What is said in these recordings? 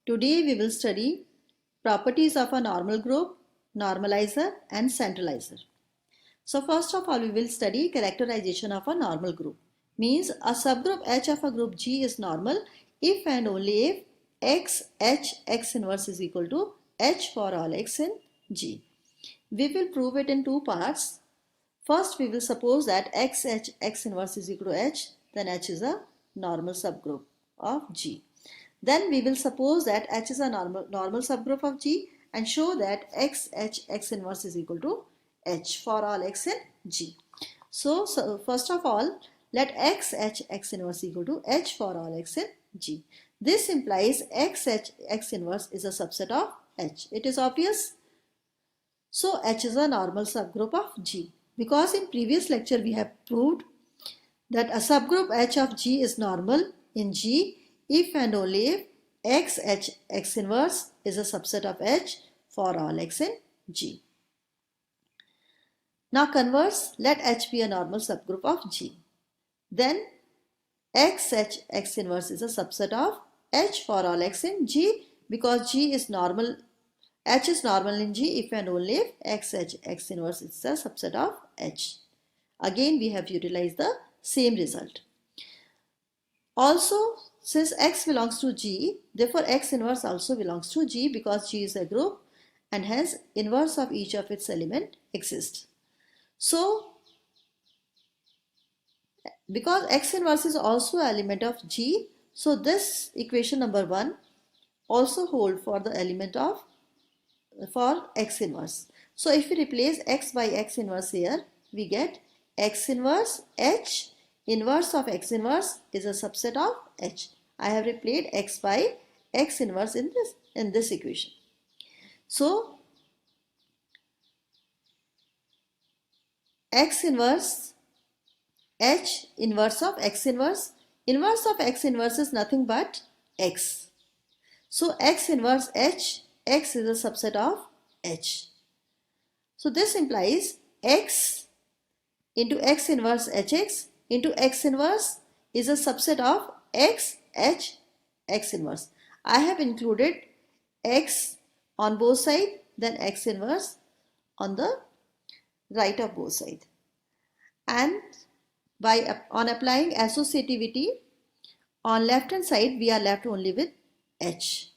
Today we will study properties of a normal group, normalizer and centralizer. So first of all we will study characterization of a normal group. Means a subgroup H of a group G is normal if and only if X inverse is equal to H for all X in G. We will prove it in two parts. First we will suppose that X inverse is equal to H, then H is a normal subgroup of G. Then we will suppose that H is a normal subgroup of G and show that X inverse is equal to H for all X in G. So first of all, let X inverse equal to H for all X in G. This implies X inverse is a subset of H. It is obvious. So H is a normal subgroup of G. Because in previous lecture we have proved that a subgroup H of G is normal in G if and only if X inverse is a subset of H for all X in G. Now converse, let H be a normal subgroup of G. Then X inverse is a subset of H for all X in G because G is normal. H is normal in G if and only if X inverse is a subset of H. Again we have utilized the same result. Also, since X belongs to G, therefore X inverse also belongs to G because G is a group and hence inverse of each of its element exists. So, because X inverse is also an element of G, so this equation number 1 also hold for the element of for X inverse. So if we replace X by X inverse here, we get X inverse H inverse of X inverse is a subset of H. I have replaced X by X inverse in this equation. So X inverse H inverse of X inverse is nothing but X. So X inverse H, X is a subset of H. So this implies X into X inverse HX into X inverse is a subset of X inverse. I have included X on both sides, then X inverse on the right of both sides. And on applying associativity on left hand side we are left only with H.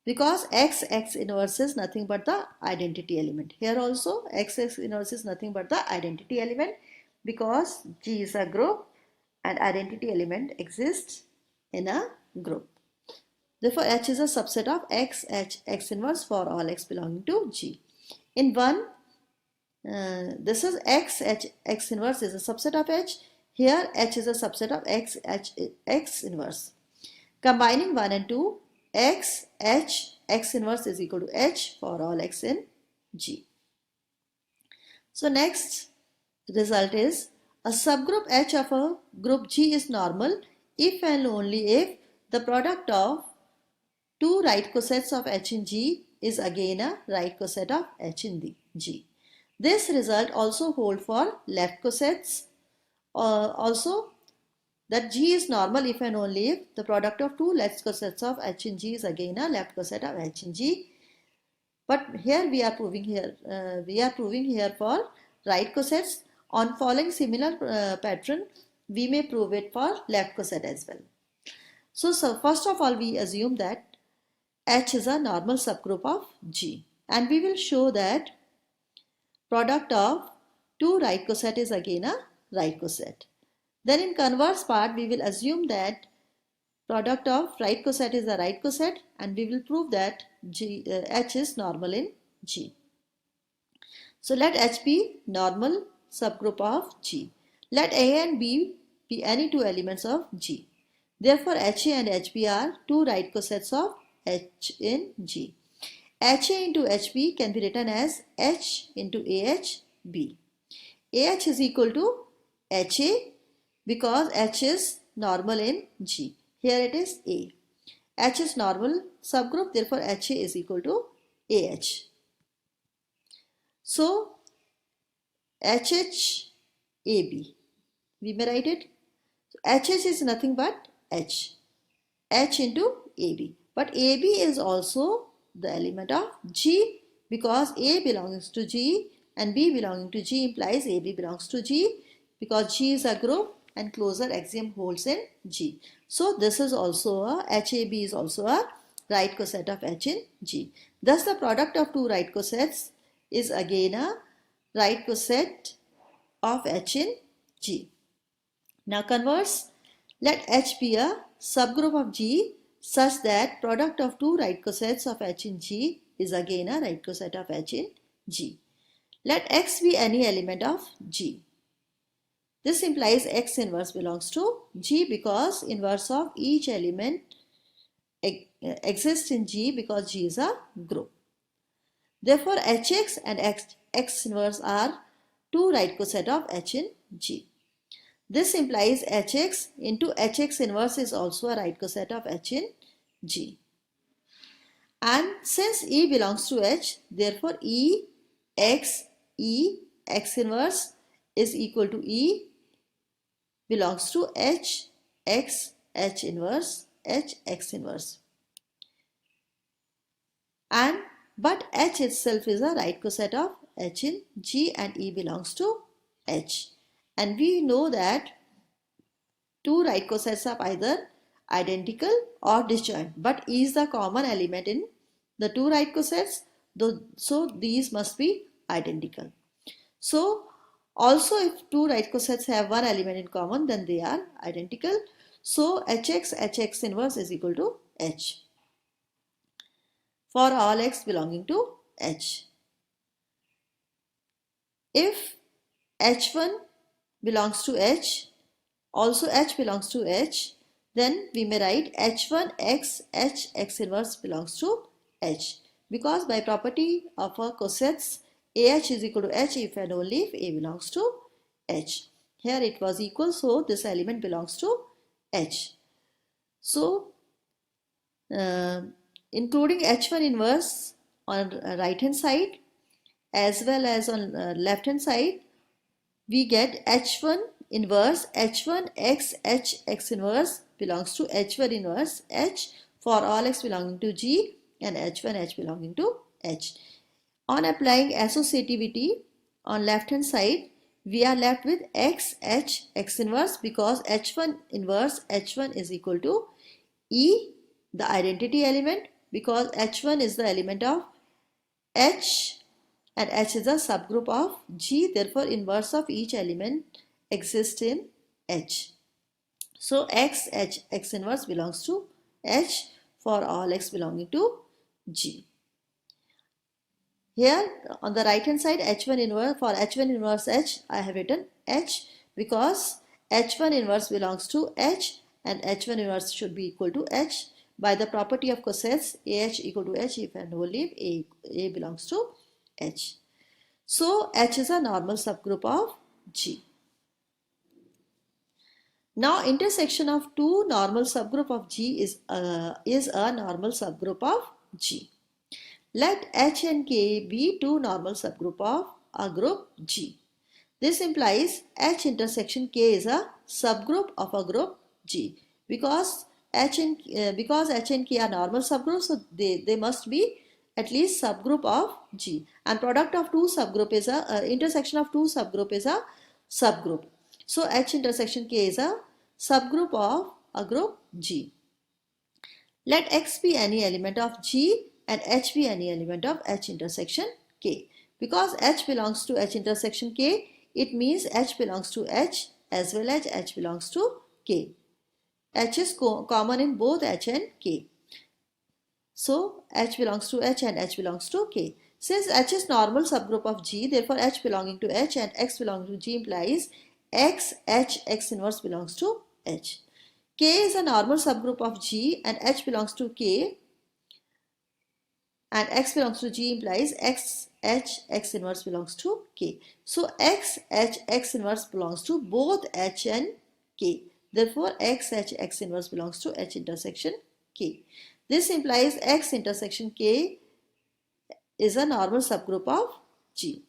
Because X inverse is nothing but the identity element. Here also X inverse is nothing but the identity element because G is a group and identity element exists in a group. Therefore H is a subset of X inverse for all X belonging to G. In one, this is X inverse is a subset of H. Here H is a subset of X inverse. Combining 1 and 2, X inverse is equal to H for all X in G. So next result is a subgroup H of a group G is normal if and only if the product of two right cosets of H in G is again a right coset of H in G. This result also hold for left cosets also, that G is normal if and only if the product of two left cosets of H in G is again a left coset of H in G. But here we are proving here for right cosets. On following similar pattern, we may prove it for left coset as well. So first of all, we assume that H is a normal subgroup of G, and we will show that product of two right coset is again a right coset. Then in converse part, we will assume that product of right coset is a right coset and we will prove that H is normal in G. So let H be normal subgroup of G. Let A and B be any two elements of G. Therefore HA and HB are two right cosets of H in G. HA into HB can be written as H into AHB. AH is equal to HA because H is normal in G. Here it is A. H is normal subgroup, therefore HA is equal to AH. So HHAB, we may write it. So HH is nothing but H into AB. But AB is also the element of G, because A belongs to G and B belonging to G implies AB belongs to G, because G is a group and closure axiom holds in G. So this is also a HAB is also a right coset of H in G. Thus the product of two right cosets is again a right coset of H in G. Now converse, let H be a subgroup of G such that product of two right cosets of H in G is again a right coset of H in G. Let X be any element of G. This implies X inverse belongs to G because inverse of each element exists in G because G is a group. Therefore, Hx and X inverse are two right coset of H in G. This implies Hx into Hx inverse is also a right coset of H in G. And since E belongs to H, therefore X inverse is equal to E belongs to H, X, H inverse, H, X inverse. But H itself is a right coset of H in G and E belongs to H. And we know that two right cosets are either identical or disjoint, but E is the common element in the two right cosets, so these must be identical. So also if two right cosets have one element in common, then they are identical. So Hx inverse is equal to H for all X belonging to H. If H1 belongs to H, also H belongs to H, then we may write H1x H inverse belongs to H, because by property of a cosets AH is equal to H if and only if A belongs to H. Here it was equal, so this element belongs to H. So including H1 inverse on right hand side as well as on left hand side, we get H1 inverse H1x H inverse belongs to H1 inverse H for all X belonging to G and H1 H belonging to H. On applying associativity on left hand side, we are left with X inverse because H1 inverse H1 is equal to E, the identity element, because H1 is the element of H and H is a subgroup of G, therefore inverse of each element exists in H. So X inverse belongs to H for all X belonging to G. Here on the right hand side, H1 inverse, for H1 inverse H, I have written H because H1 inverse belongs to H and H1 inverse should be equal to H by the property of cosets AH equal to H if and only if A belongs to H. So H is a normal subgroup of G. Now intersection of two normal subgroup of G is a normal subgroup of G. Let H and K be two normal subgroup of a group G. This implies H intersection K is a subgroup of a group G because H and K are normal subgroups, so they must be at least subgroup of G, and product of two subgroup is a intersection of two subgroup is a subgroup. So H intersection K is a subgroup of a group G. Let X be any element of G and H be any element of H intersection K. Because H belongs to H intersection K, it means H belongs to H as well as H belongs to K. H is common in both H and K. So H belongs to H and H belongs to K. Since H is normal subgroup of G, therefore H belonging to H and X belonging to G implies X inverse belongs to H. K is a normal subgroup of G and H belongs to K and X belongs to G implies X inverse belongs to K. So X inverse belongs to both H and K. Therefore X inverse belongs to H intersection K. This implies X intersection K is a normal subgroup of G.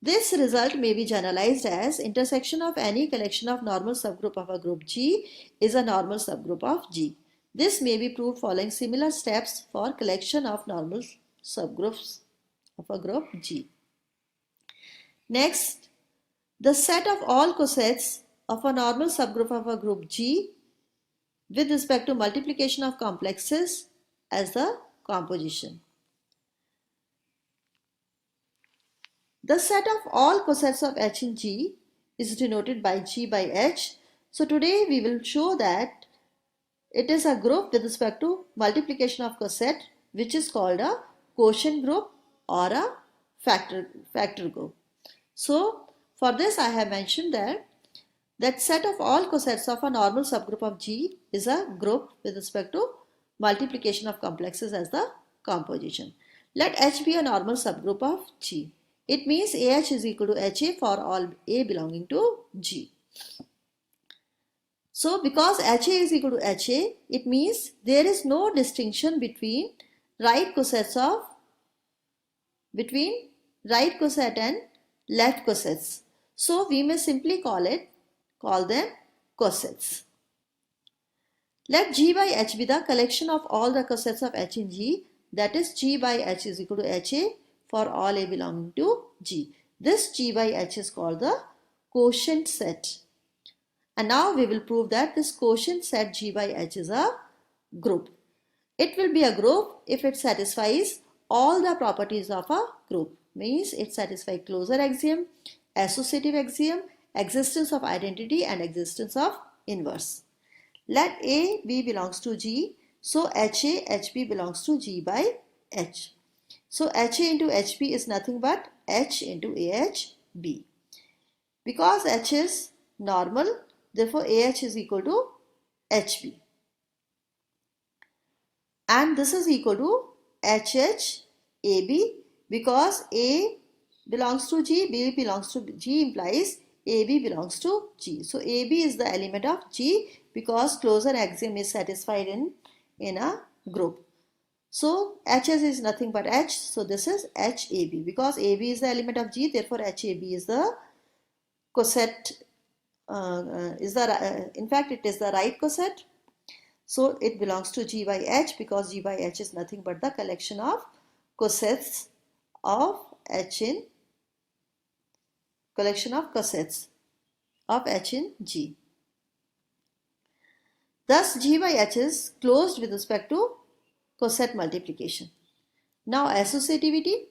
This result may be generalized as intersection of any collection of normal subgroup of a group G is a normal subgroup of G. This may be proved following similar steps for collection of normal subgroups of a group G. Next, the set of all cosets of a normal subgroup of a group G with respect to multiplication of complexes as the composition. The set of all cosets of H in G is denoted by G by H. So today we will show that it is a group with respect to multiplication of coset, which is called a quotient group or a factor group. So for this I have mentioned that set of all cosets of a normal subgroup of G is a group with respect to multiplication of complexes as the composition. Let H be a normal subgroup of G. It means AH is equal to HA for all A belonging to G. So because HA is equal to HA, it means there is no distinction between right coset and left cosets. So we may simply call them cosets. Let G by H be the collection of all the cosets of H in G, that is G by H is equal to HA for all A belonging to G. This G by H is called the quotient set. And now we will prove that this quotient set G by H is a group. It will be a group if it satisfies all the properties of a group. Means it satisfies closure axiom, associative axiom, existence of identity and existence of inverse. Let A, B belongs to G. So HA, HB belongs to G by H. So HA into HB is nothing but H into AHB. Because H is normal, therefore AH is equal to HB. And this is equal to HH AB, because A belongs to G, B belongs to G implies AB belongs to G. So AB is the element of G because closure axiom is satisfied in a group. So HS is nothing but H, so this is HAB. Because AB is the element of G, therefore HAB is the coset, in fact it is the right coset. So it belongs to G by H because G by H is nothing but the collection of cosets of H in G. Thus G by H is closed with respect to coset multiplication. Now associativity.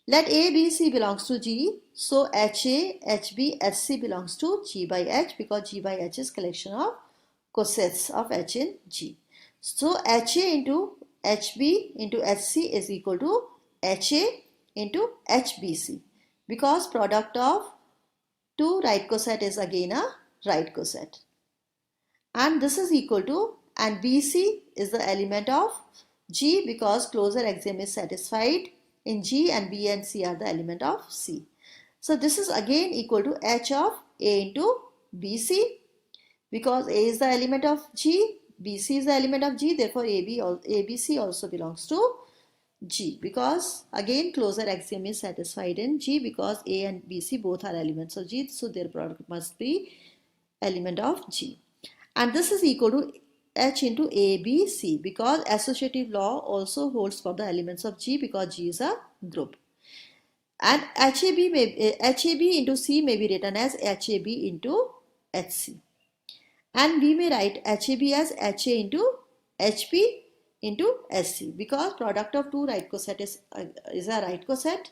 Let A, B, C belongs to G. So HA, HB, HC belongs to G by H because G by H is collection of cosets of H in G. So HA into HB into HC is equal to HA into HBC because product of two right coset is again a right coset. And this is equal to, and BC is the element of G because closure axiom is satisfied in G and B and C are the element of C. So this is again equal to H of A into BC because A is the element of G, BC is the element of G, therefore ABC also belongs to G because again closure axiom is satisfied in G because A and BC both are elements of G, so their product must be element of G. And this is equal to H into ABC because associative law also holds for the elements of G because G is a group. And HAB into C may be written as HAB into HC. And we may write HAB as HA into HP into SC because product of two right coset is a right coset.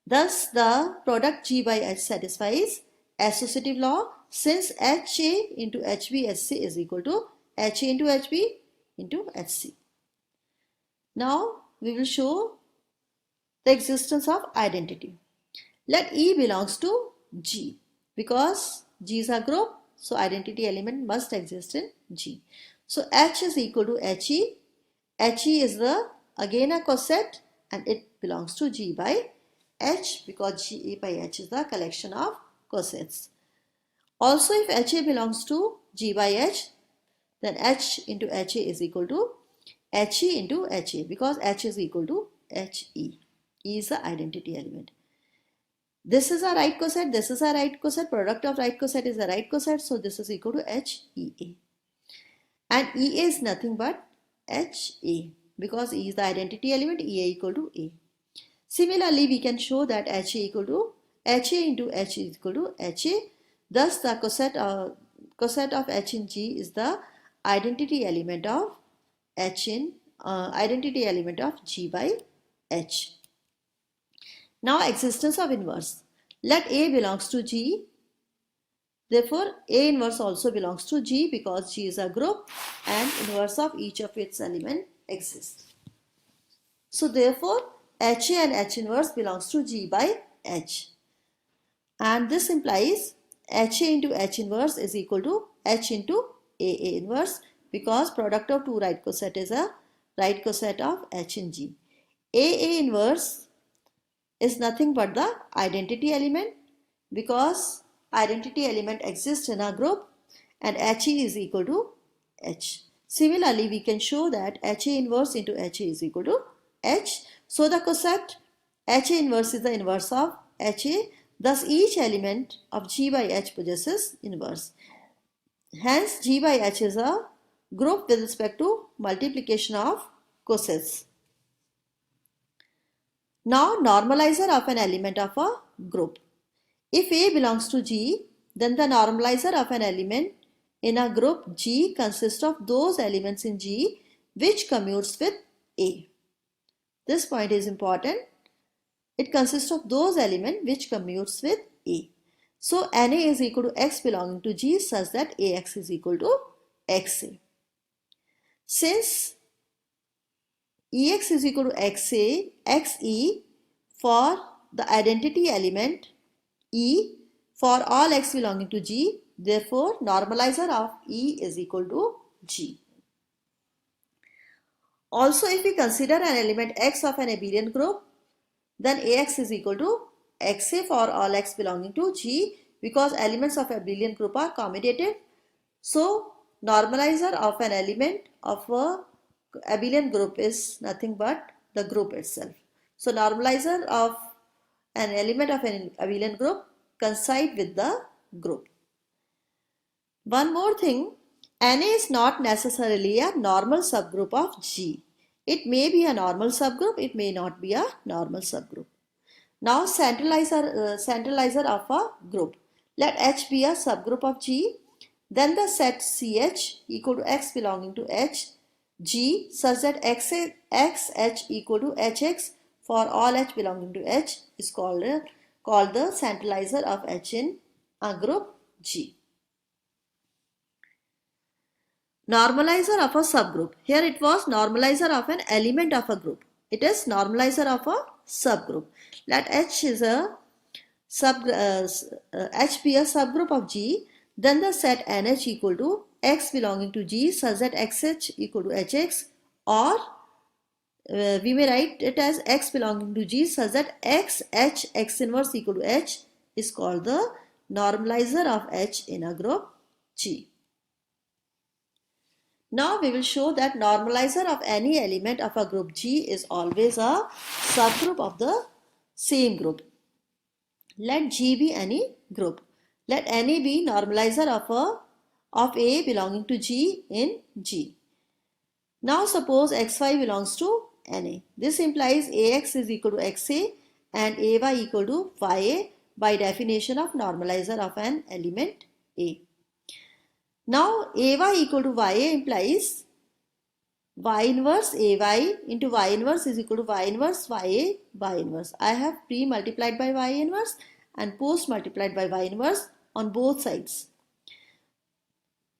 Thus the product G by H satisfies associative law since HA into HB SC is equal to HA into HB into HC. Now we will show the existence of identity. Let E belongs to G because G is a group, so identity element must exist in G. So H is equal to HE. HE is again a coset and it belongs to G by H because G by H is the collection of cosets. Also if HA belongs to G by H, then H into HA is equal to HE into HA because H is equal to HE. E is the identity element. This is a right coset, this is a right coset, product of right coset is a right coset, so this is equal to HEA. and EA is nothing but HA, because E is the identity element, EA equal to A. Similarly, we can show that HA equal to HA into H is equal to HA. Thus, the coset of H in G is the identity element of G by H. Now, existence of inverse. Let A belongs to G. Therefore, A inverse also belongs to G because G is a group and inverse of each of its element exists. So, therefore, HA and H inverse belongs to G by H. And this implies HA into H inverse is equal to H into AA inverse, because product of two right coset is a right coset of H in G. AA inverse is nothing but the identity element, because identity element exists in a group, and HE is equal to H. Similarly, we can show that HA inverse into HA is equal to H. So the coset HA inverse is the inverse of HA. Thus, each element of G by H possesses inverse. Hence, G by H is a group with respect to multiplication of cosets. Now, normalizer of an element of a group. If A belongs to G, then the normalizer of an element in a group G consists of those elements in G which commutes with A. This point is important. It consists of those elements which commutes with A. So, NA is equal to X belonging to G such that AX is equal to XA. Since EX is equal to XA, XE for the identity element E for all X belonging to G, therefore normalizer of E is equal to G. Also, if we consider an element X of an abelian group, then AX is equal to XA for all X belonging to G, because elements of abelian group are commutative. So, normalizer of an element of a abelian group is nothing but the group itself. So, normalizer of an element of an abelian group coincide with the group. One more thing, NA is not necessarily a normal subgroup of G. It may be a normal subgroup, it may not be a normal subgroup. Now, centralizer of a group. Let H be a subgroup of G. Then the set CH equal to X belonging to H, G such that XH equal to HX for all H belonging to H is called the centralizer of H in a group G. Normalizer of a subgroup. Here it was normalizer of an element of a group. It is normalizer of a subgroup. Let H is a H be a subgroup of G. Then the set NH equal to X belonging to G such that XH equal to HX, or we may write it as X belonging to G such that XH X inverse equal to H is called the normalizer of H in a group G. Now we will show that normalizer of any element of a group G is always a subgroup of the same group. Let G be any group. Let NA be normalizer of A belonging to G in G. Now suppose XY belongs to NA. This implies AX is equal to XA and AY equal to YA by definition of normalizer of an element A. Now AY equal to YA implies Y inverse AY into Y inverse is equal to Y inverse YA Y inverse. I have pre multiplied by Y inverse and post multiplied by Y inverse on both sides.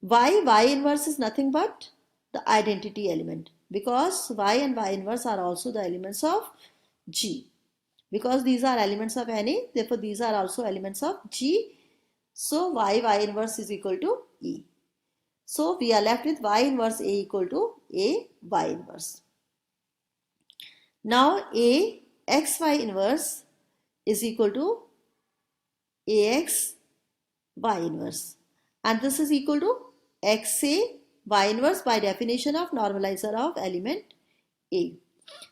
Y inverse is nothing but the identity element, because Y and Y inverse are also the elements of G. Because these are elements of NA, therefore these are also elements of G. So Y inverse is equal to E. So we are left with Y inverse A equal to A Y inverse. Now A XY inverse is equal to AX Y inverse, and this is equal to XA Y inverse by definition of normalizer of element A,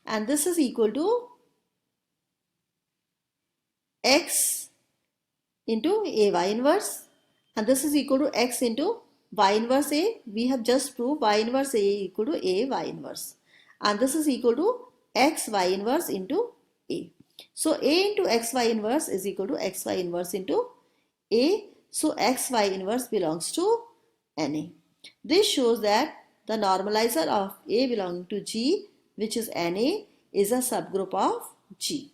and this is equal to X into AY inverse, and this is equal to X into y inverse A, we have just proved y inverse A equal to A y inverse. And this is equal to x y inverse into A. So A into x y inverse is equal to x y inverse into A. So x y inverse belongs to NA. This shows that the normalizer of A belonging to G, which is NA, is a subgroup of G.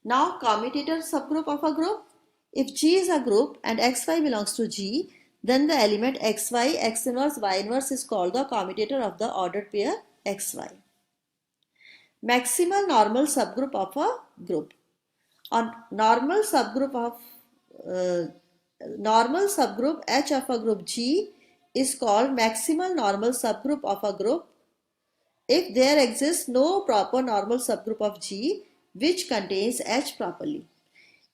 Now commutator subgroup of a group. If G is a group and xy belongs to G, then the element xy, x inverse, y inverse is called the commutator of the ordered pair xy. Maximal normal subgroup of a group. On normal subgroup H of a group G is called maximal normal subgroup of a group if there exists no proper normal subgroup of G which contains H properly.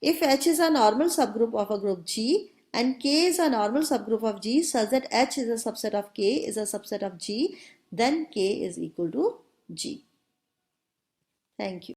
If H is a normal subgroup of a group G and K is a normal subgroup of G such that H is a subset of K is a subset of G, then K is equal to G. Thank you.